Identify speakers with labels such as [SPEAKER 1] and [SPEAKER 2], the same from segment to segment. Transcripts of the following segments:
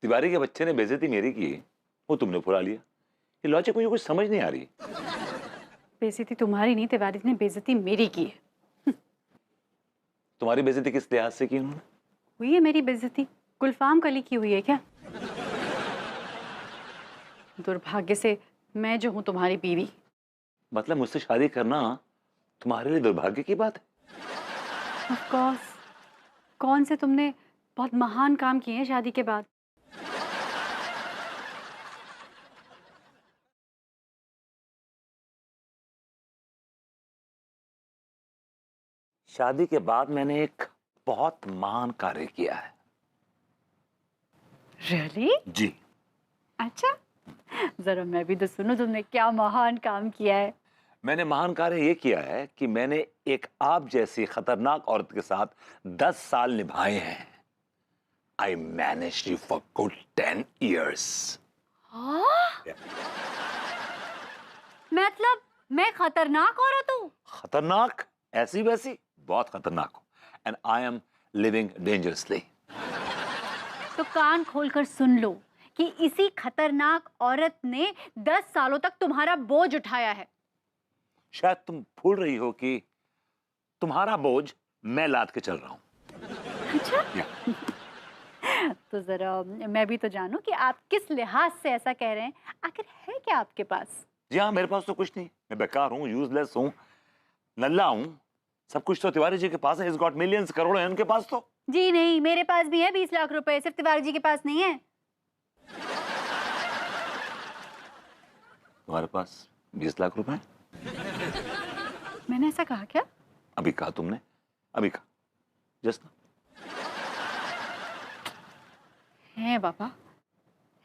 [SPEAKER 1] तिवारी के बच्चे ने बेइज्जती मेरी की, वो तुमने भुला लिया। ये लॉजिक मुझे कुछ समझ नहीं आ रही।
[SPEAKER 2] बेइज्जती तुम्हारी नहीं, तिवारी ने बेइज्जती मेरी की है।
[SPEAKER 1] तुम्हारी बेइज्जती किस लिहाज से की उन्होंने?
[SPEAKER 2] हुई है मेरी बेइज्जती, गुलफाम कली की हुई है क्या? दुर्भाग्य से मैं जो हूं तुम्हारी बीवी।
[SPEAKER 1] मतलब मुझसे शादी करना तुम्हारे लिए दुर्भाग्य की बात है?
[SPEAKER 2] Of course. कौन से तुमने बहुत महान काम किए हैं शादी के बाद।
[SPEAKER 1] शादी के बाद मैंने एक बहुत महान कार्य किया है।
[SPEAKER 2] रियली?
[SPEAKER 1] जी।
[SPEAKER 2] अच्छा, जरा मैं भी तो सुनो तुमने क्या महान काम किया है।
[SPEAKER 1] मैंने महान कार्य ये किया है कि मैंने एक आप जैसी खतरनाक औरत के साथ 10 साल निभाए हैं। आई managed you for good 10 years।
[SPEAKER 2] मतलब मैं खतरनाक औरत हूँ?
[SPEAKER 1] खतरनाक? ऐसी वैसी? बहुत खतरनाक हूं। And I am living dangerously.
[SPEAKER 2] तो कान खोलकर सुन लो कि इसी खतरनाक औरत ने 10 सालों तक तुम्हारा बोझ उठाया है।
[SPEAKER 1] शायद तुम भूल रही हो कि तुम्हारा बोझ मैं लाद के चल रहा हूं।
[SPEAKER 2] अच्छा। तो जरा मैं भी तो जानूं कि आप किस लिहाज से ऐसा कह रहे हैं। आखिर है क्या आपके पास?
[SPEAKER 1] जी हाँ, मेरे पास तो कुछ नहीं। मैं बेकार हूँ, यूजलेस हूँ, नल्ला हूँ। सब कुछ तो तिवारी जी के पास है। He's got millions, करोड़ है उनके पास तो।
[SPEAKER 2] जी नहीं, मेरे पास भी है 20 लाख रुपए, सिर्फ तिवारी जी के पास नहीं है।
[SPEAKER 1] तुम्हारे पास 20 लाख रुपए?
[SPEAKER 2] मैंने ऐसा कहा क्या?
[SPEAKER 1] अभी कहा तुमने, अभी कहा, जस्ट ना।
[SPEAKER 2] है पापा,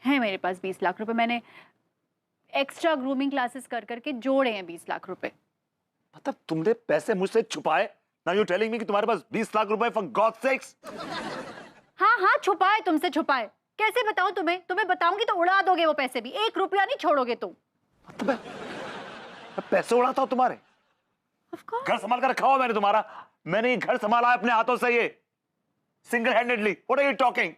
[SPEAKER 2] है मेरे पास 20 लाख रुपए। मैंने एक्स्ट्रा ग्रूमिंग क्लासेस कर करके जोड़े हैं 20 लाख रुपए।
[SPEAKER 1] मतलब तुमने पैसे मुझसे छुपाए? नाउ यू टेलिंग मी कि तुम्हारे पास 20 लाख रुपए, फॉर गॉड सेक्स।
[SPEAKER 2] हाँ हाँ, छुपाए, तुमसे छुपाए। कैसे बताऊं तुम्हें? तुम्हें बताऊंगी तो उड़ा दोगे वो पैसे भी, 1 रुपया नहीं छोड़ोगे तुम।
[SPEAKER 1] मतलब मैं पैसे उड़ाता हूं तुम्हारे?
[SPEAKER 2] Of course.
[SPEAKER 1] घर संभाल कर रखा हुआ मैंने तुम्हारा। मैंने ये घर संभाला है अपने हाथों से, ये single handedly. What are you talking?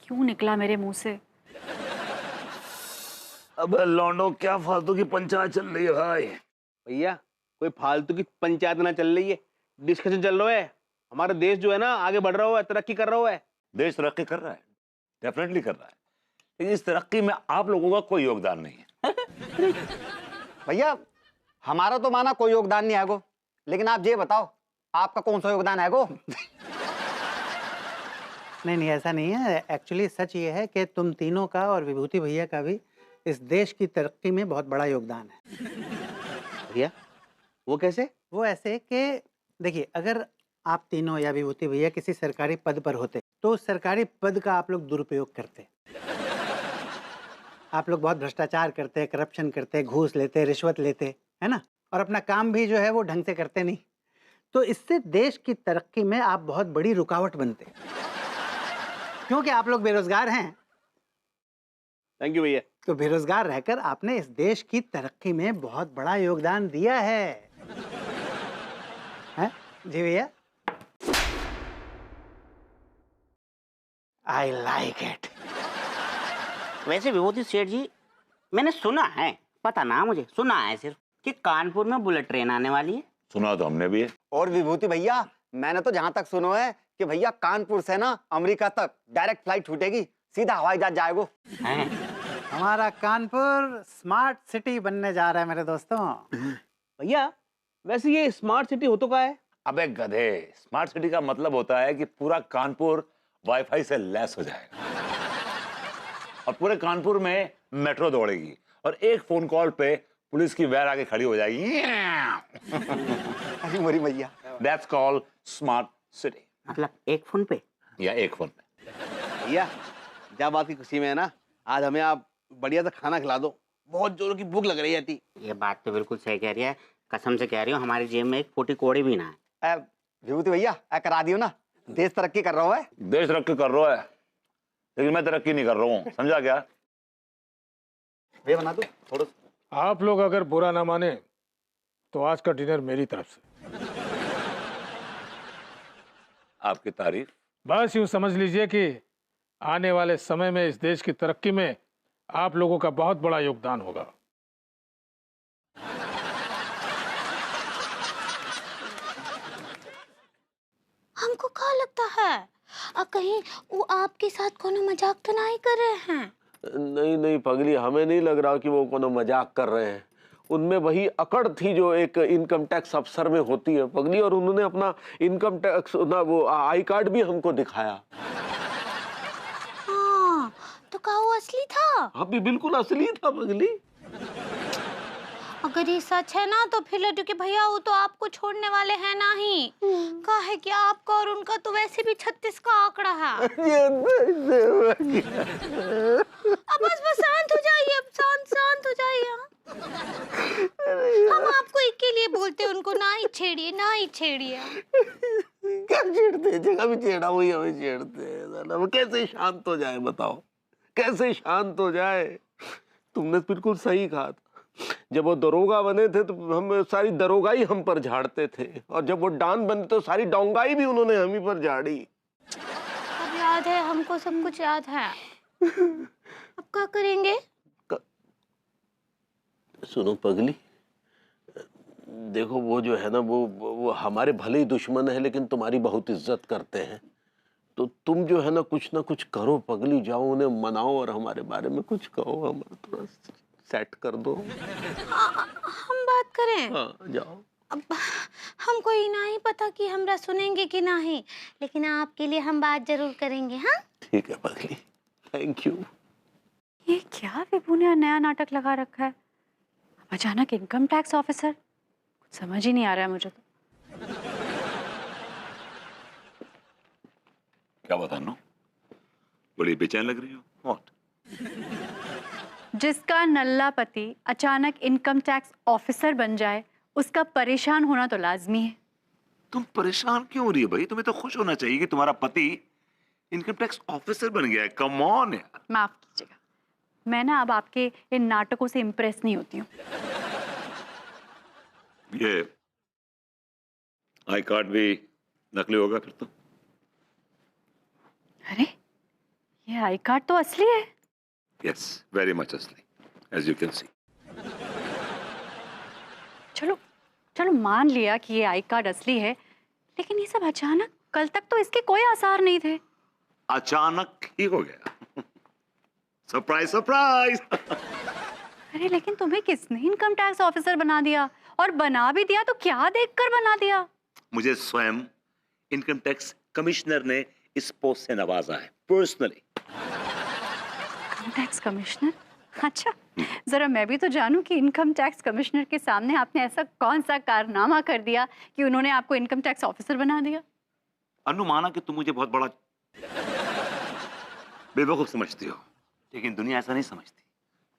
[SPEAKER 2] क्यों निकला मेरे मुंह से?
[SPEAKER 1] अबे लौंडो, क्या फालतू की पंचायत चल रही है भाई?
[SPEAKER 3] भैया कोई फालतू की पंचायत ना चल रही है, डिस्कशन चल रहा है। हमारा देश जो है ना आगे बढ़ रहा है, तरक्की कर रहा है।
[SPEAKER 1] देश तरक्की कर रहा है, डेफिनेटली कर रहा है, लेकिन इस तरक्की में आप लोगों का कोई योगदान नहीं है।
[SPEAKER 4] भैया हमारा तो माना कोई योगदान नहीं है गो, लेकिन आप ये बताओ आपका कौन सा योगदान है गो?
[SPEAKER 5] नहीं ऐसा नहीं है। एक्चुअली सच ये है कि तुम तीनों का और विभूति भैया का भी इस देश की तरक्की में बहुत बड़ा योगदान है।
[SPEAKER 3] भैया वो कैसे?
[SPEAKER 5] वो ऐसे कि देखिए, अगर आप तीनों या विभूति भैया किसी सरकारी पद पर होते तो उस सरकारी पद का आप लोग दुरुपयोग करते। आप लोग बहुत भ्रष्टाचार करते, करप्शन करते, घूस लेते, रिश्वत लेते, है ना, और अपना काम भी जो है वो ढंग से करते नहीं। तो इससे देश की तरक्की में आप बहुत बड़ी रुकावट बनते, क्योंकि आप लोग बेरोजगार हैं।
[SPEAKER 3] थैंक यू भैया।
[SPEAKER 5] तो बेरोजगार रहकर आपने इस देश की तरक्की में बहुत बड़ा योगदान दिया है जी भैया? आई लाइक इट।
[SPEAKER 6] वैसे विभूति सेठ जी, मैंने सुना है, पता ना मुझे, सुना है सिर्फ कि कानपुर में बुलेट ट्रेन आने वाली है।
[SPEAKER 1] सुना तो हमने भी है।
[SPEAKER 4] और विभूति भैया मैंने तो जहां तक सुना है कि भैया कानपुर से ना अमेरिका तक डायरेक्ट फ्लाइट छूटेगी, सीधा हवाई जहाज जाएगा।
[SPEAKER 5] हमारा कानपुर स्मार्ट सिटी बनने जा रहा है मेरे दोस्तों।
[SPEAKER 3] भैया वैसे ये स्मार्ट सिटी हो तो क्या है?
[SPEAKER 1] अबे गधे, स्मार्ट सिटी का मतलब होता है कि पूरा कानपुर वाईफाई से लैस हो जाएगा और पूरे कानपुर में मेट्रो दौड़ेगी और एक फोन कॉल पे पुलिस की वैन आके खड़ी हो जाएगी।
[SPEAKER 4] अरे मोरी भैया,
[SPEAKER 1] दैट्स कॉल्ड स्मार्ट सिटी।
[SPEAKER 6] मतलब एक फोन पे?
[SPEAKER 1] या एक फोन पे।
[SPEAKER 3] भैया क्या बात की खुशी में है ना, आज हमें आप बढ़िया सा खाना खिला दो, बहुत जोरों की भूख लग रही थी।
[SPEAKER 6] ये बात तो बिल्कुल सही कह रही है, कसम से कह रही हूँ, हमारी जेब में एक फूटी कोड़ी भी ना है।
[SPEAKER 4] विभूति भैया करा दियो ना, देश तरक्की कर रहा है।
[SPEAKER 1] देश तरक्की कर रहा है, लेकिन मैं तरक्की नहीं कर रहा हूँ, समझा क्या?
[SPEAKER 4] वे बना दो थोड़ा।
[SPEAKER 7] आप लोग अगर बुरा ना माने तो आज का डिनर मेरी तरफ से।
[SPEAKER 1] आपकी तारीफ।
[SPEAKER 7] बस यूं समझ लीजिए कि आने वाले समय में इस देश की तरक्की में आप लोगों का बहुत बड़ा योगदान होगा।
[SPEAKER 8] हमको क्या लगता है कहीं वो आपके साथ कोनो मजाक तो नहीं कर रहे हैं?
[SPEAKER 3] नहीं नहीं पगली, हमें नहीं लग रहा कि वो कोनो मजाक कर रहे हैं। उनमें वही अकड़ थी जो एक इनकम टैक्स अफसर में होती है पगली, और उन्होंने अपना इनकम टैक्स ना वो आई कार्ड भी हमको दिखाया।
[SPEAKER 8] हाँ, तो क्या वो असली था?
[SPEAKER 3] अभी बिल्कुल असली था पगली।
[SPEAKER 8] अगर ये सच है ना तो फिर लड्डू के भैया वो तो आपको छोड़ने वाले हैं नहीं। कहा है कि आपका और उनका तो वैसे भी 36 का आंकड़ा है। अब बस बस शांत हो जाइए, अब शांत हो जाइए। हम आपको एक के लिए बोलते हैं, उनको ना ही छेड़िए, ना ही छेड़िए।
[SPEAKER 3] क्या छेड़ते, जगह भी छेड़ा हुई हमें छेड़ते हैं। वो कैसे शांत हो जाए बताओ, कैसे शांत हो जाए? तुमने बिल्कुल सही कहा था। जब वो दरोगा बने थे तो हम सारी दरोगाई हम पर झाड़ते थे, और जब वो डॉन बने तो सारी डोंगाई भी उन्होंने हम ही पर झाड़ी।
[SPEAKER 8] अब याद है, हमको सब कुछ याद है। अब क्या करेंगे?
[SPEAKER 3] सुनो पगली, देखो वो जो है ना वो हमारे भले ही दुश्मन है लेकिन तुम्हारी बहुत इज्जत करते हैं। तो तुम जो है ना कुछ करो पगली, जाओ उन्हें मनाओ और हमारे बारे में कुछ कहो, हमारा थोड़ा सेट कर दो।
[SPEAKER 8] हम बात करें?
[SPEAKER 3] हाँ जाओ।
[SPEAKER 8] अब हमको ये नहीं पता कि हमरा सुनेंगे कि नहीं, लेकिन आपके लिए हम बात जरूर करेंगे। हाँ
[SPEAKER 3] ठीक है पगली, थैंक यू।
[SPEAKER 2] ये क्या विभू ने नया नाटक लगा रखा है? अचानक इनकम टैक्स ऑफिसर, कुछ समझ ही नहीं आ रहा है मुझे तो।
[SPEAKER 1] क्या बताना, बड़ी बेचैन लग रही हो। What?
[SPEAKER 2] जिसका नल्ला पति अचानक इनकम टैक्स ऑफिसर बन जाए उसका परेशान होना तो लाजमी है।
[SPEAKER 1] तुम परेशान क्यों हो रही है भाई? तुम्हें तो खुश होना चाहिए कि तुम्हारा पति इनकम टैक्स ऑफिसर बन गया है। कम ऑन यार।
[SPEAKER 2] माफ कीजिएगा, मैं ना अब आपके इन नाटकों से इम्प्रेस नहीं होती हूँ।
[SPEAKER 1] ये आई कार्ड भी नकली होगा फिर तो।
[SPEAKER 2] अरे ये आई कार्ड तो असली है।
[SPEAKER 1] यस, वेरी मच असली, एज यू कैन सी।
[SPEAKER 2] चलो चलो मान लिया कि ये आई कार्ड असली है, लेकिन ये सब अचानक, कल तक तो इसके कोई आसार नहीं थे।
[SPEAKER 1] अचानक ही हो गया। Surprise surprise.
[SPEAKER 2] अरे लेकिन तुम्हें किसने इनकम टैक्स ऑफिसर बना दिया? और बना भी दिया तो क्या देखकर बना दिया?
[SPEAKER 1] मुझे स्वयं इनकम टैक्स कमिश्नर ने इस पोस्ट से नवाजा है, पर्सनली।
[SPEAKER 2] Income tax commissioner? अच्छा, जरा मैं भी तो जानूं कि इनकम टैक्स कमिश्नर के सामने आपने ऐसा कौन सा कारनामा कर दिया कि उन्होंने आपको इनकम टैक्स ऑफिसर बना दिया?
[SPEAKER 1] अनु, माना कि तुम मुझे बहुत बड़ा बेवकूफ समझती हो, लेकिन दुनिया ऐसा नहीं समझती।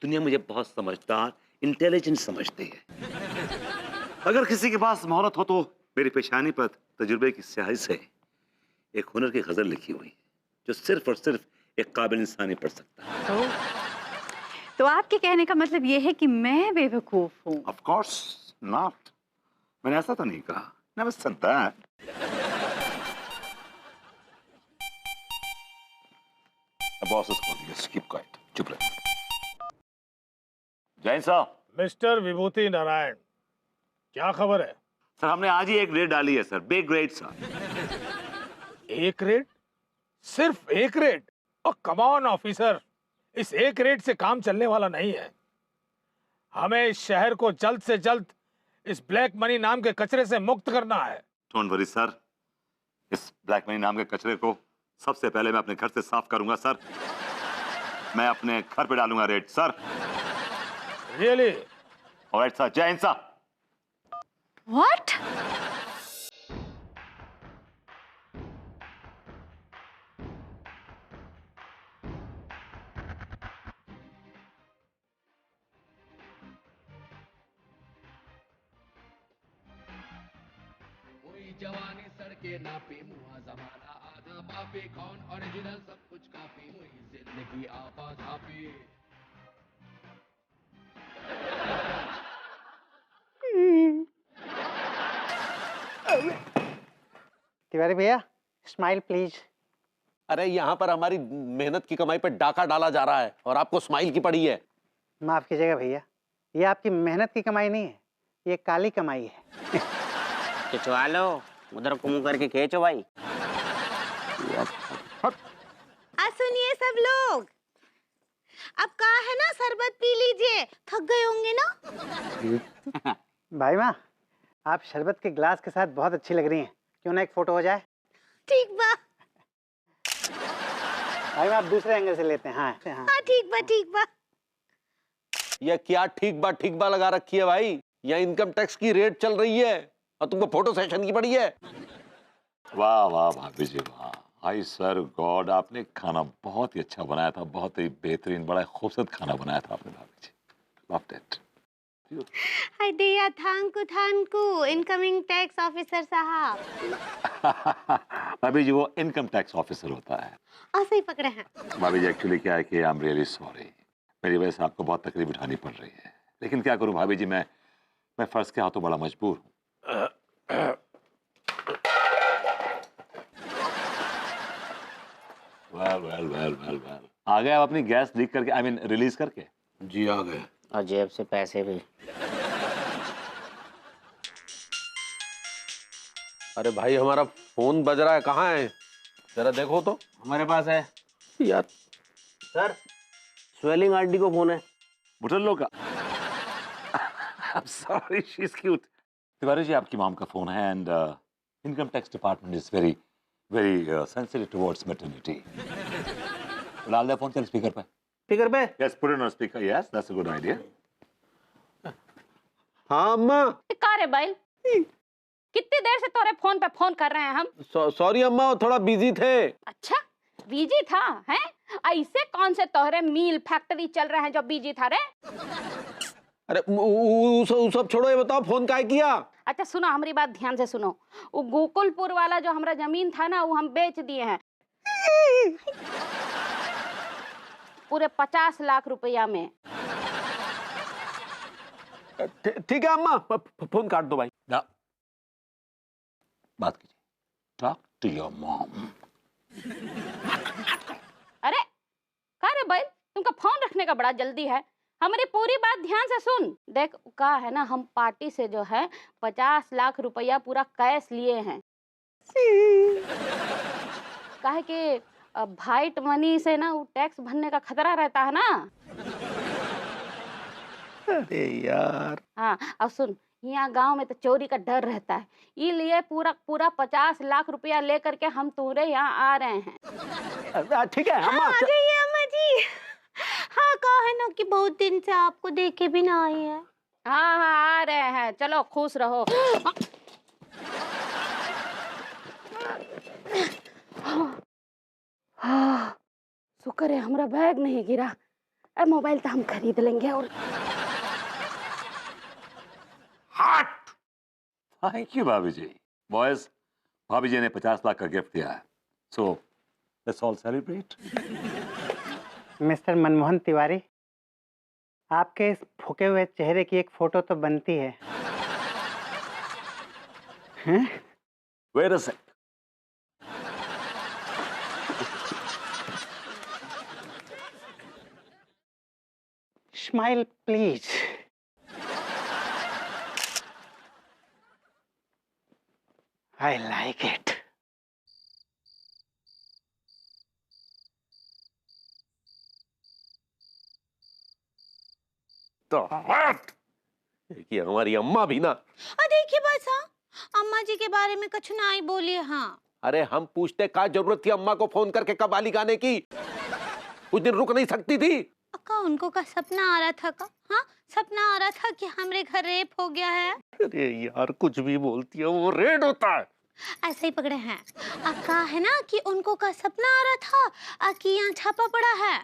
[SPEAKER 1] दुनिया मुझे बहुत समझदार, इंटेलिजेंट समझती है। अगर किसी के पास मोहलत हो तो मेरी पेशानी पर तजुर्बे की स्याही से एक हुनर की गजल लिखी हुई है जो सिर्फ और सिर्फ एक काबिल इंसान ही पढ़ सकता है।
[SPEAKER 2] तो आपके कहने का मतलब ये है कि मैं बेवकूफ हूँ?
[SPEAKER 1] ऑफ कोर्स नॉट, मैंने ऐसा तो नहीं कहा। Never said that. Boss is calling, just keep quiet, चुप रहे। जैन साहब।
[SPEAKER 7] मिस्टर विभूति नारायण, क्या खबर है?
[SPEAKER 1] सर हमने आज ही एक रेड डाली है सर, बिग रेड सर।
[SPEAKER 7] एक रेड? सिर्फ एक रेड? और कम ऑन ऑफिसर, इस एक रेड से काम चलने वाला नहीं है। हमें इस शहर को जल्द से जल्द इस ब्लैक मनी नाम के कचरे से मुक्त करना है।
[SPEAKER 1] डोंट वरी सर, इस ब्लैक मनी नाम के कचरे को सबसे पहले मैं अपने घर से साफ करूंगा सर। मैं अपने घर पे डालूंगा red sir.
[SPEAKER 7] Really?
[SPEAKER 1] Alright sir, जय हिंद सर।
[SPEAKER 2] व्हाट?
[SPEAKER 9] जवानी सड़के नापी मुआ जमाना आधा माफी कौन ओरिजिनल सब कुछ काफी हुई जिंदगी आपाधापी
[SPEAKER 5] तिवारी भैया स्माइल प्लीज।
[SPEAKER 3] अरे यहाँ पर हमारी मेहनत की कमाई पर डाका डाला जा रहा है और आपको स्माइल की पड़ी है।
[SPEAKER 5] माफ कीजिएगा भैया, ये आपकी मेहनत की कमाई नहीं है, ये काली कमाई है।
[SPEAKER 6] खिंचवा लो, उधर को मुंह करके खींचो भाई।
[SPEAKER 8] सुनिए सब लोग, अब कहा है ना शरबत पी लीजिए, थक गए होंगे ना।
[SPEAKER 5] भाई माँ, आप शरबत के गिलास के साथ बहुत अच्छी लग रही हैं, क्यों ना एक फोटो हो जाए?
[SPEAKER 8] ठीक बा।
[SPEAKER 5] भाई माँ, आप दूसरे एंगल से लेते हैं। हाँ हाँ,
[SPEAKER 8] हाँ ठीक बा ठीक बा।
[SPEAKER 3] ये क्या ठीक बा लगा रखी है भाई? यहाँ इनकम टैक्स की रेट चल रही है और तुमको फोटो सेशन की पड़ी है।
[SPEAKER 1] वाह वाह भाभी जी वाह, आई सर गॉड, आपने खाना बहुत ही अच्छा बनाया था, बहुत ही बेहतरीन, बड़ा खूबसूरत खाना बनाया था आपने भाभी जी, loved it.
[SPEAKER 8] Hi Diya, thank you incoming tax officer साहब।
[SPEAKER 1] भाभी जी वो इनकम टैक्स ऑफिसर होता है।
[SPEAKER 8] ऐसे ही पकड़े हैं।
[SPEAKER 1] भाभी जी एक्चुअली क्या है कि आई एम रियली सॉरी, मेरी वजह से आपको बहुत तकलीफ उठानी पड़ रही है, लेकिन क्या करूं भाभी जी, मैं फर्ज के हाथों बड़ा मजबूर हूँ। वेल आ गए आप अपनी गैस लीक करके, आई मीन रिलीज करके?
[SPEAKER 3] जी आ गए।
[SPEAKER 6] और जेब से पैसे भी।
[SPEAKER 3] अरे भाई हमारा फोन बज रहा है, कहाँ है? जरा देखो तो।
[SPEAKER 6] हमारे पास है
[SPEAKER 3] यार
[SPEAKER 6] सर, स्वेलिंग आंटी को फोन है।
[SPEAKER 1] बुटल्लो का। Sorry she is cute. Tiwari ji आपकी मॉम का फोन है and income tax department is very sensitive towards maternity. डाल दे फोन, चल स्पीकर पे।
[SPEAKER 3] स्पीकर पे?
[SPEAKER 1] Yes put it on speaker, yes that's a good idea.
[SPEAKER 3] हाँ अम्मा।
[SPEAKER 10] का रे बैल, कितनी देर से तोरे फोन पे फोन कर रहे हैं हम।
[SPEAKER 3] सॉरी अम्मा, थोड़ा बिजी थे।
[SPEAKER 10] अच्छा बिजी था हैं? ऐसे कौन से तोहरे मील फैक्ट्री चल रहे हैं जो बिजी था रे?
[SPEAKER 3] अरे वो सब छोड़ो, ये बताओ फोन काहे किया?
[SPEAKER 10] अच्छा सुनो, हमारी बात ध्यान से सुनो। वो गोकुलपुर वाला जो हमारा जमीन था ना, वो हम बेच दिए हैं पूरे 50 लाख रुपया में।
[SPEAKER 3] ठीक है अम्मा, फोन काट दो भाई।
[SPEAKER 1] ना बात कीजिए, टॉक टू योर मॉम।
[SPEAKER 10] अरे का रे बैल, तुमका फोन रखने का बड़ा जल्दी है। हमारी पूरी बात ध्यान से सुन। देख का है ना, हम पार्टी से जो है 50 लाख रुपया पूरा कैश लिए हैं। काहे कि वाइट मनी से ना वो टैक्स भरने का खतरा रहता है ना।
[SPEAKER 3] अरे यार।
[SPEAKER 10] हाँ अब सुन, यहाँ गांव में तो चोरी का डर रहता है, इसलिए पूरा 50 लाख रुपया लेकर के हम तुरे यहाँ आ रहे हैं।
[SPEAKER 3] ठीक है अम्मा।
[SPEAKER 8] आ जाइए अम्मा जी। हाँ कहा है ना कि बहुत दिन से आपको देखे भी ना आई है।
[SPEAKER 10] हाँ हाँ आ रहे हैं, चलो खुश रहो। हाँ शुक्र है हमारा बैग नहीं गिरा। अब मोबाइल तो हम खरीद लेंगे। और
[SPEAKER 1] हट। थैंक यू भाभी जी। बॉयज, भाभी जी ने 50 लाख का गिफ्ट दिया है, so let's all celebrate.
[SPEAKER 5] Mister Manmohan Tiwari, आपके इस फूके हुए चेहरे की एक फोटो तो बनती है। हैं?
[SPEAKER 1] Wait a sec.
[SPEAKER 5] Smile please. I like it.
[SPEAKER 3] तो हट। ये हमारी अम्मा भी ना।
[SPEAKER 8] देखिए बस, हाँ अम्मा जी के बारे में कुछ ना ही बोलिए। हाँ
[SPEAKER 3] अरे हम पूछते का जरूरत थी अम्मा को फोन करके कबाली गाने की? कुछ दिन रुक नहीं सकती थी?
[SPEAKER 8] अक्का उनको का सपना आ रहा था का? हाँ सपना आ रहा था कि हमारे घर रेप हो गया है।
[SPEAKER 3] अरे यार कुछ भी बोलती है, वो रेड होता है।
[SPEAKER 8] ऐसे ही पकड़े हैं। अक्का है ना कि उनको का सपना आ रहा था कि यहाँ छापा पड़ा है।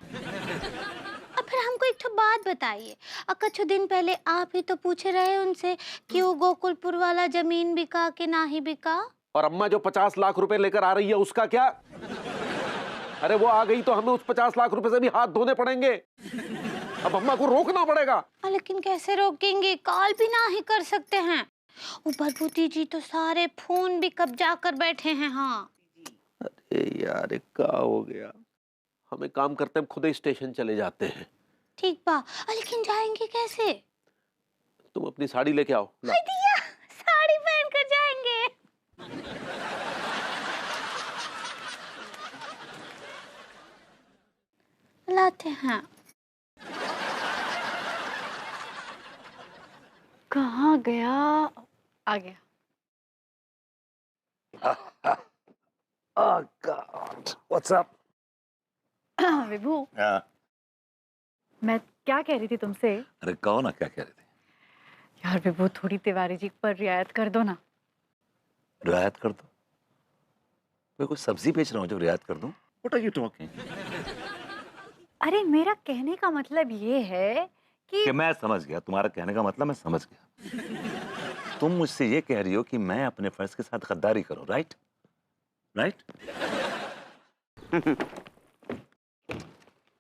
[SPEAKER 8] अब फिर हमको एक बात बताइए, कुछ दिन पहले आप ही तो पूछे रहे उनसे कि वो गोकुलपुर वाला जमीन बिका के ना ही बिका।
[SPEAKER 3] और अम्मा जो 50 लाख रुपए लेकर आ रही है उसका क्या? अरे वो आ गई तो हमें उस 50 लाख रुपए से भी हाथ धोने पड़ेंगे। अब अम्मा को रोकना पड़ेगा।
[SPEAKER 8] लेकिन कैसे रोकेंगे? कॉल भी ना ही कर सकते हैं। वो बलबूती जी तो सारे फोन भी कब्जा कर बैठे हैं। हाँ
[SPEAKER 3] अरे यार ये क्या हो गया। हम एक काम करते हैं, खुद ही स्टेशन चले जाते हैं।
[SPEAKER 8] ठीक बा, लेकिन जाएंगे कैसे?
[SPEAKER 3] तुम अपनी साड़ी लेके आओ। ला।
[SPEAKER 8] हाय दिया, साड़ी पहन कर जाएंगे। लाते हैं।
[SPEAKER 2] कहाँ गया? आ गया।
[SPEAKER 1] Oh God, what's up?
[SPEAKER 2] विभू,
[SPEAKER 1] हाँ,
[SPEAKER 2] मैं क्या कह रही थी तुमसे?
[SPEAKER 1] अरे कहो ना क्या कह रहे थे?
[SPEAKER 2] यार विभू, थोड़ी तिवारी जी पर रियायत कर दो ना।
[SPEAKER 1] रियायत कर दो? मैं कोई सब्जी बेच रहा हूँ जो रियायत कर दूं? What are you talking?
[SPEAKER 2] अरे मेरा कहने का मतलब ये है कि
[SPEAKER 1] मैं समझ गया, तुम्हारा कहने का मतलब मैं समझ गया। तुम मुझसे ये कह रही हो कि मैं अपने फर्ज के साथ गद्दारी करूं, right? Right?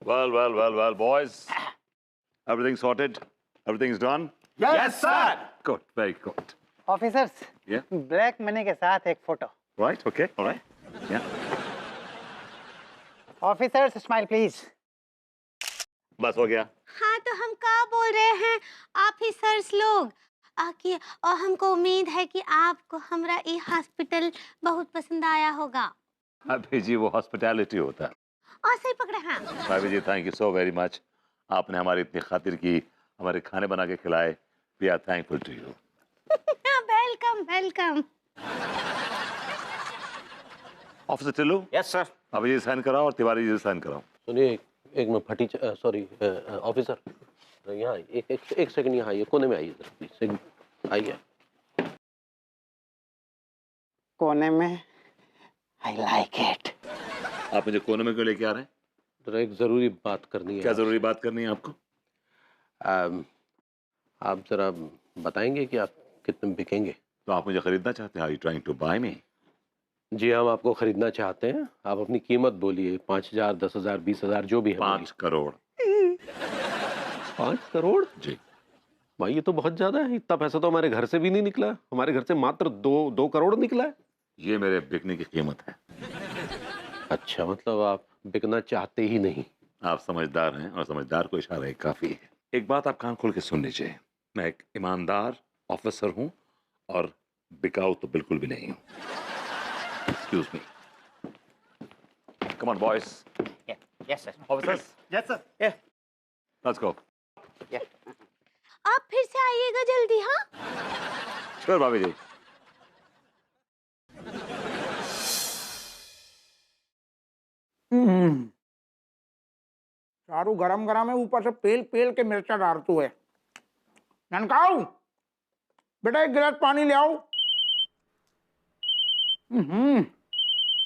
[SPEAKER 1] Well, boys. Everything sorted? Everything's done?
[SPEAKER 4] Yes sir.
[SPEAKER 1] Good, very good.
[SPEAKER 5] Officers,
[SPEAKER 1] Yeah,
[SPEAKER 5] black money के साथ एक photo.
[SPEAKER 1] right, okay, all right. Yeah.
[SPEAKER 5] Officers smile please.
[SPEAKER 1] बस हो गया।
[SPEAKER 8] हाँ तो हम क्या बोल रहे हैं ऑफिसर्स लोग आके, और हमको उम्मीद है कि आपको हमारा ये हॉस्पिटल बहुत पसंद आया होगा।
[SPEAKER 1] अभी जी वो हॉस्पिटैलिटी होता है।
[SPEAKER 8] और सही पकड़े हैं।
[SPEAKER 1] भाभी जी, thank you so very much. आपने हमारी इतनी खातिर की, हमारे खाने बना के खिलाए। We are thankful to you.
[SPEAKER 8] Welcome welcome.
[SPEAKER 1] Officer Tillu,
[SPEAKER 4] yes sir.
[SPEAKER 1] अभी जी साइन कराओ और तिवारी जी साइन कराओ।
[SPEAKER 3] सुनिए, एक मैं फटी, सॉरी ऑफिसर, यहाँ एक सेकंड यहाँ आइए, कोने में आइए जरा प्लीज, आइए।
[SPEAKER 5] कोने में, आई लाइक इट।
[SPEAKER 1] आप मुझे कोने में क्यों लेके आ रहे हैं?
[SPEAKER 3] जरा एक जरूरी बात करनी है।
[SPEAKER 1] क्या जरूरी बात करनी है आपको?
[SPEAKER 3] आप जरा बताएंगे कि आप कितने में बिकेंगे?
[SPEAKER 1] तो आप मुझे खरीदना चाहते हैं? Are you trying to buy me?
[SPEAKER 3] जी हम आपको खरीदना चाहते हैं। आप अपनी कीमत बोलिए, 5,000, 10,000, 20,000 जो भी है।
[SPEAKER 1] 5 करोड़।
[SPEAKER 3] 5 करोड़?
[SPEAKER 1] जी।
[SPEAKER 3] भाई ये तो बहुत ज्यादा है। इतना पैसा तो हमारे घर से भी नहीं निकला। हमारे घर से मात्र 2 करोड़ निकला है।
[SPEAKER 1] ये मेरे बिकने की कीमत है।
[SPEAKER 3] अच्छा, मतलब आप बिकना चाहते ही नहीं।
[SPEAKER 1] आप समझदार हैं और समझदार को इशारा ही काफी है। एक बात आप कान खोल के सुन लीजिए, मैं एक ईमानदार ऑफिसर हूं और बिकाऊ तो बिल्कुल भी नहीं हूं। Excuse me. Come on boys.
[SPEAKER 6] Yes sir.
[SPEAKER 1] Officers,
[SPEAKER 4] yes sir.
[SPEAKER 1] Let's go.
[SPEAKER 8] आप फिर से आइएगा जल्दी। हाँ
[SPEAKER 1] श्योर भाभी जी।
[SPEAKER 11] चारू गरम गरम है, ऊपर से पेल पेल के मिर्चा डालतू है। ननकाऊ बेटा, एक गिलास पानी ले आओ।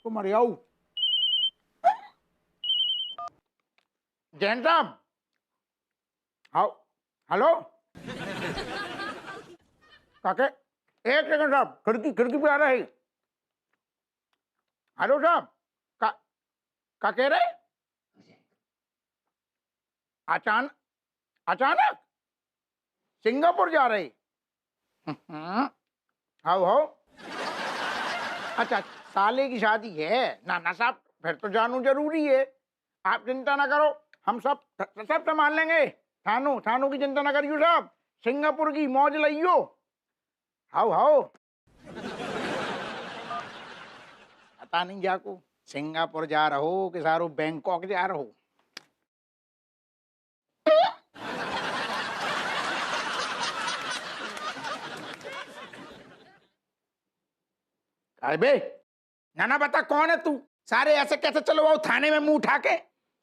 [SPEAKER 11] तो मरियाऊ। जैन साहब, आओ। हेलो काके, एक सेकंड साहब, खिड़की पे आ रहा है। हेलो साहब, का कह रहे? अचानक सिंगापुर जा रहे? आओ। अच्छा, साले की शादी है ना साहब, फिर तो जानो जरूरी है। आप चिंता ना करो, हम सब संभाल लेंगे। थानू की चिंता ना करियो साहब, सिंगापुर की मौज लइयो। आओ। पता नहीं जाको सिंगापुर जा रहो कि सारो बैंकॉक जा रहो। अबे नाना, बता कौन है तू? सारे ऐसे कैसे चलो थाने में मुंह उठा के?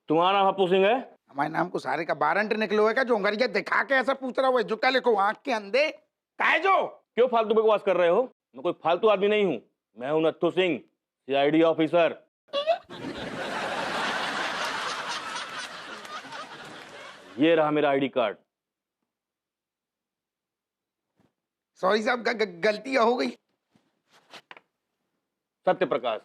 [SPEAKER 6] तुम्हारा नाम हप्पू सिंह है?
[SPEAKER 11] हमारे नाम को सारे का वारंट निकलो है क्या? जो अंगरिया दिखा के ऐसा पूछ रहा हुआ है, जो क्या लिखो आंख के अंधे काहे जो?
[SPEAKER 6] क्यों फालतू बकवास कर रहे हो? मैं कोई फालतू आदमी नहीं हूँ। मैं हूँ नत्थू सिंह, सीआईडी ऑफिसर। ये रहा मेरा आईडी कार्ड।
[SPEAKER 11] सॉरी साहब, गलती हो गई।
[SPEAKER 6] सत्य प्रकाश,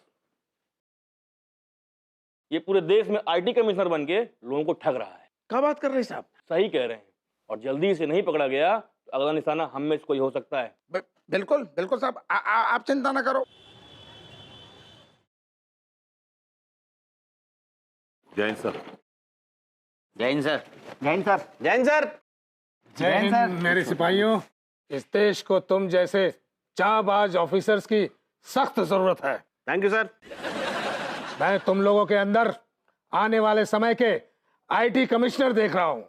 [SPEAKER 6] ये पूरे देश में आईटी कमिश्नर बन के लोगों को ठग रहा है।
[SPEAKER 11] क्या बात कर रहे साहब?
[SPEAKER 6] सही कह रहे हैं, और जल्दी से नहीं पकड़ा गया तो अगला निशाना हम में से कोई हो सकता है।
[SPEAKER 11] बिल्कुल बिल्कुल साहब, आप चिंता ना करो।
[SPEAKER 1] Jain sir.
[SPEAKER 6] Jain sir.
[SPEAKER 4] Jain sir, Jain sir.
[SPEAKER 7] जय हिंद मेरे सिपाहियों। इस देश को तुम जैसे जाबाज ऑफिसर्स की सख्त जरूरत है।
[SPEAKER 3] Thank you sir.
[SPEAKER 7] मैं तुम लोगों के अंदर आने वाले समय के आईटी कमिश्नर देख रहा हूं।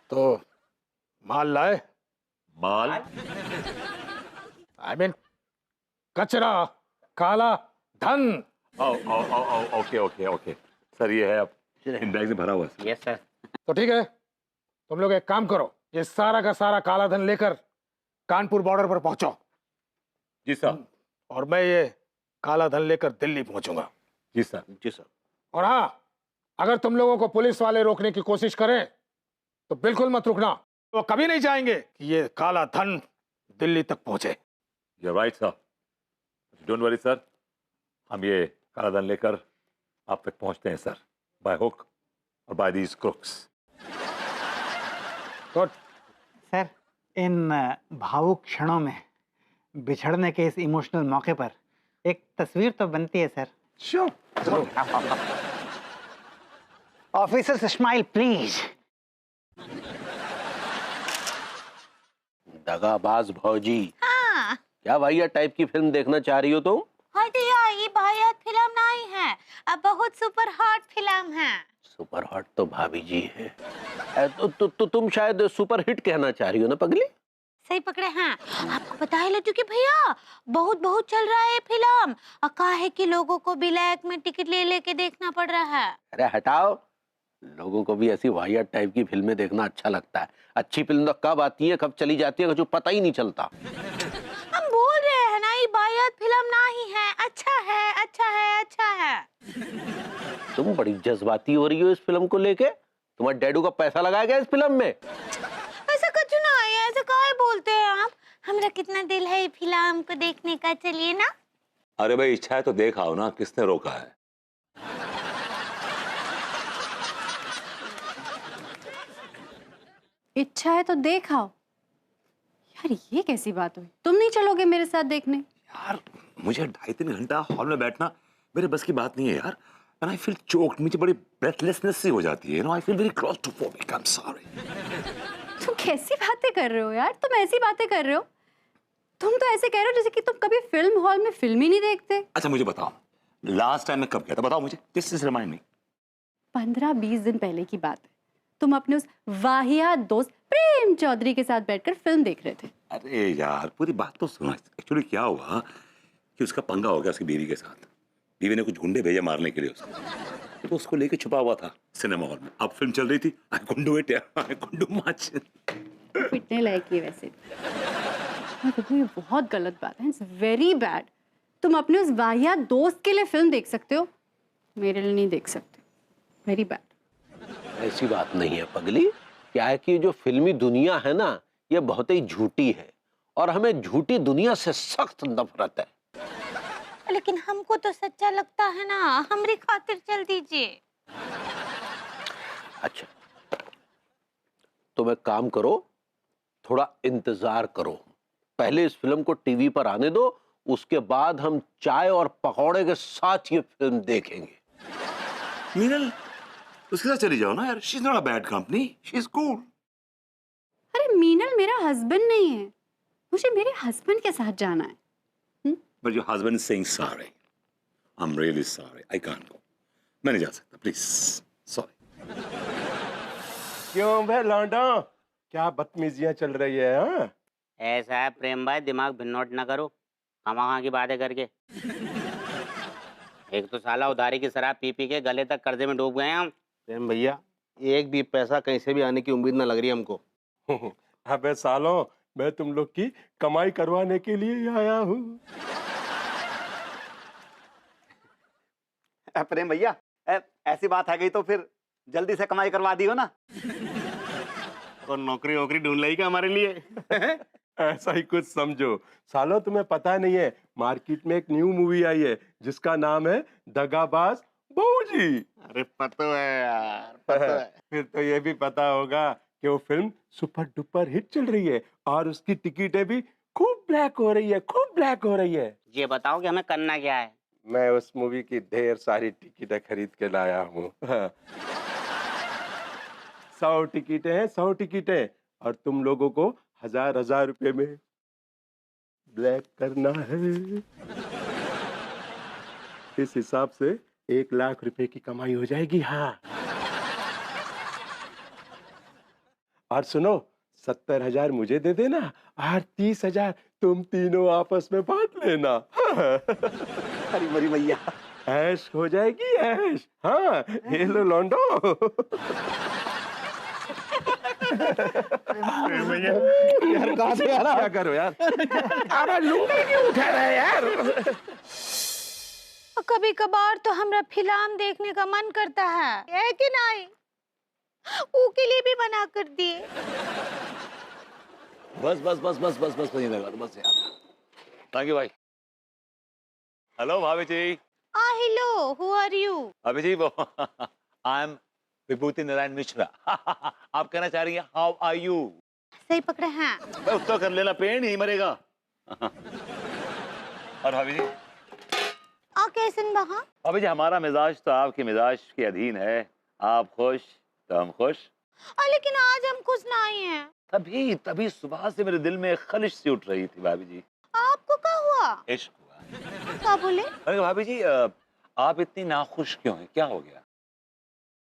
[SPEAKER 7] तो माल लाए?
[SPEAKER 1] माल?
[SPEAKER 7] आई मीन कचरा, काला धन।
[SPEAKER 1] ओके ओके ओके सर, ये है अब इन बैग में भरा हुआ है।
[SPEAKER 6] Yes sir.
[SPEAKER 7] तो ठीक है, तुम लोग एक काम करो, ये सारा का सारा काला धन लेकर कानपुर बॉर्डर पर पहुंचो।
[SPEAKER 1] जी सर।
[SPEAKER 7] और मैं ये काला धन लेकर दिल्ली पहुंचूंगा।
[SPEAKER 1] जी सर।
[SPEAKER 3] जी सर।
[SPEAKER 7] और हाँ, अगर तुम लोगों को पुलिस वाले रोकने की कोशिश करें तो बिल्कुल मत रुकना। वो कभी नहीं चाहेंगे कि ये काला धन दिल्ली तक पहुंचे।
[SPEAKER 1] You right sir. Don't worry sir, हम ये काला धन लेकर आप तक पहुंचते हैं सर, बाय हुक और by these crooks.
[SPEAKER 7] Good.
[SPEAKER 5] Sir, इन भावुक क्षणों में बिछड़ने के इस इमोशनल मौके पर एक तस्वीर तो बनती है sir.
[SPEAKER 7] Sure.
[SPEAKER 5] Officer smile please.
[SPEAKER 3] दगाबाज भौजी,
[SPEAKER 8] हाँ
[SPEAKER 3] क्या भैया टाइप की फिल्म देखना चाह रही हो तुम?
[SPEAKER 8] हाँ दिया, ये वाहियात फिल्म नहीं है, अब बहुत सुपर हॉट फिल्म है।
[SPEAKER 3] सुपर हॉट तो भाभी जी है। तो तुम शायद सुपर हिट कहना चाह रही हो ना पगली?
[SPEAKER 8] सही पकड़े हैं। आपको पता है लड्डू की भैया, बहुत बहुत चल रहा है ये फिल्म। और कहा है कि लोगों को ब्लैक में टिकट ले लेके देखना पड़ रहा है।
[SPEAKER 3] अरे हटाओ, लोगों को भी ऐसी वाहियात टाइप की फिल्में देखना अच्छा लगता है। अच्छी फिल्म तो कब आती है कब चली जाती है कुछ पता ही नहीं चलता।
[SPEAKER 8] हम बोल रहे हैं ना, ये वाहियात फिल्म नहीं है, अच्छा है अच्छा है अच्छा है।
[SPEAKER 3] तुम बड़ी जज्बाती हो रही हो इस फिल्म को लेके। तुम्हारे डैडू का पैसा लगाया गया इस फिल्म में?
[SPEAKER 8] ऐसा कुछ ना है, ऐसा काहे बोलते हैं आप? हमरा कितना दिल है ये फिल्म को देखने का, चलिए ना।
[SPEAKER 1] अरे भाई, इच्छा है तो देख आओ ना, किसने रोका है?
[SPEAKER 2] इच्छा है तो देख आओ। यार ये कैसी बात हुई, तुम नहीं चलोगे मेरे साथ देखने?
[SPEAKER 1] यार मुझे 2.5-3 घंटा हॉल में बैठना मेरे बस की बात नहीं है यार। एंड आई फील चोक्ड, मुझे बड़ी ब्रेथलेसनेस सी हो जाती है। You know, I feel very claustrophobic. I am sorry.
[SPEAKER 2] तुम कैसी बातें कर रहे हो यार, तुम ऐसी बातें कर रहे हो। तुम तो ऐसे कह रहे हो जैसे कि तुम कभी फिल्म हॉल में फिल्म ही नहीं देखते।
[SPEAKER 1] अच्छा मुझे बताओ, लास्ट टाइम मैं कब गया था? बताओ मुझे, दिस रिमाइंड मी।
[SPEAKER 2] 15-20 दिन पहले की बात है। तुम अपने उस वाहियात दोस्त प्रेम चौधरी के साथ बैठकर फिल्म देख रहे थे।
[SPEAKER 1] अरे यार पूरी बात तो सुनो। एक्चुअली क्या हुआ कि उसका पंगा हो गया उसकी बीवी के साथ। बीवी ने कुछ गुंडे भेजे मारने के लिए उसको, तो उसको लेके छुपा हुआ था सिनेमा हॉल में। अब फिल्म चल रही थी, I couldn't do it, I couldn't do much.
[SPEAKER 2] पिटने लायक ही वैसे। तो ये बहुत गलत बात है, इट्स वेरी बैड। तुम अपने उस वाहियात दोस्त के लिए फिल्म देख सकते हो, मेरे लिए नहीं देख सकते। Very bad.
[SPEAKER 3] ऐसी बात नहीं है पगली। क्या है कि जो फिल्मी दुनिया है ना, ये बहुत ही झूठी है और हमें झूठी दुनिया से सख्त नफरत है।
[SPEAKER 8] लेकिन हमको तो सच्चा लगता है ना, हमारी खातिर चल दीजिए।
[SPEAKER 3] अच्छा, तुम एक काम करो, थोड़ा इंतजार करो। पहले इस फिल्म को टीवी पर आने दो, उसके बाद हम चाय और पकौड़े के साथ ये फिल्म देखेंगे।
[SPEAKER 1] मीनल, उसके साथ चली जाओ ना यार। She is not a bad company, she is cool.
[SPEAKER 2] अरे मीनल मेरा हस्बैंड नहीं है, मुझे मेरे हस्बैंड के साथ जाना है।
[SPEAKER 1] But your husband is saying sorry. I'm really sorry. I can't go. मैं नहीं जा सकता, please. Sorry.
[SPEAKER 12] क्यों बे लौंडा, क्या बदतमीजियां चल रही है? हाँ?
[SPEAKER 6] ऐसा है प्रेम भाई, दिमाग भिन्नोट ना करो कहाँ की बातें करके। एक तो साला उधारी की शराब पी पी के गले तक कर्जे में डूब गए हम।
[SPEAKER 3] प्रेम भैया, एक भी पैसा कहीं से भी आने की उम्मीद ना लग रही हमको।
[SPEAKER 12] अबे सालों, मैं तुम लोग की कमाई करवाने के लिए ही आया हूँ।
[SPEAKER 4] प्रेम भैया, ऐसी बात आ गई तो फिर जल्दी से कमाई करवा दियो ना।
[SPEAKER 3] और नौकरी वोकरी ढूंढ लाई क्या हमारे लिए?
[SPEAKER 12] ऐसा ही कुछ समझो। सालों, तुम्हें पता नहीं है, मार्केट में एक न्यू मूवी आई है जिसका नाम है दगाबाज बहू जी।
[SPEAKER 3] अरे पता है यार, पता है।
[SPEAKER 12] फिर तो ये भी पता होगा कि वो फिल्म सुपर डुपर हिट चल रही है और उसकी टिकटें भी खूब ब्लैक हो रही है, खूब ब्लैक हो रही है।
[SPEAKER 6] ये बताओ कि हमें करना क्या है।
[SPEAKER 12] मैं उस मूवी की ढेर सारी टिकटें खरीद के लाया हूँ। 100 टिकटें हैं, 100 टिकटें, और तुम लोगों को 1000 रुपए में ब्लैक करना है। इस हिसाब से 1 लाख रुपए की कमाई हो जाएगी। हाँ, और सुनो, 70,000 मुझे दे देना और 30,000 तुम तीनों आपस में बांट लेना।
[SPEAKER 4] हरी मरी मैया।
[SPEAKER 12] ऐश हो जाएगी, ऐश। हाँ, ये लो लौंडो।
[SPEAKER 11] यार कहाँ से आ रहा?
[SPEAKER 12] क्या करो यार?
[SPEAKER 11] अरे लुंगी क्यों उठा रहा है यार?
[SPEAKER 8] कभी कभार तो हमरा फिल्म देखने का मन करता है कि नहीं? वो के लिए भी मना कर दिए।
[SPEAKER 1] बस बस बस बस बस बस नहीं लगा बस यार। थैंक यू भाई। हेलो भाभी जी।
[SPEAKER 8] Hello, who are you?
[SPEAKER 1] भाभी जी वो आई एम विभूति नारायण मिश्रा। आप कहना चाह रही हैं हाउ आर यू?
[SPEAKER 8] सही पकड़े हैं।
[SPEAKER 1] उत्तर कर लेना, पेड़ नहीं मरेगा। और भाभी जी
[SPEAKER 8] कैसन बहा?
[SPEAKER 1] भाभी जी हमारा मिजाज तो आपके मिजाज के अधीन है। आप खुश तो हम खुश।
[SPEAKER 8] लेकिन आज हम खुश नहीं हैं।
[SPEAKER 1] तभी तभी सुबह से मेरे दिल में खलिश सी उठ रही थी भाभी जी।
[SPEAKER 8] आपको क्या हुआ?
[SPEAKER 1] इश्क हुआ।
[SPEAKER 8] क्या बोले?
[SPEAKER 1] मैंने कहा भाभी जी आप इतनी नाखुश क्यों हैं, क्या हो गया?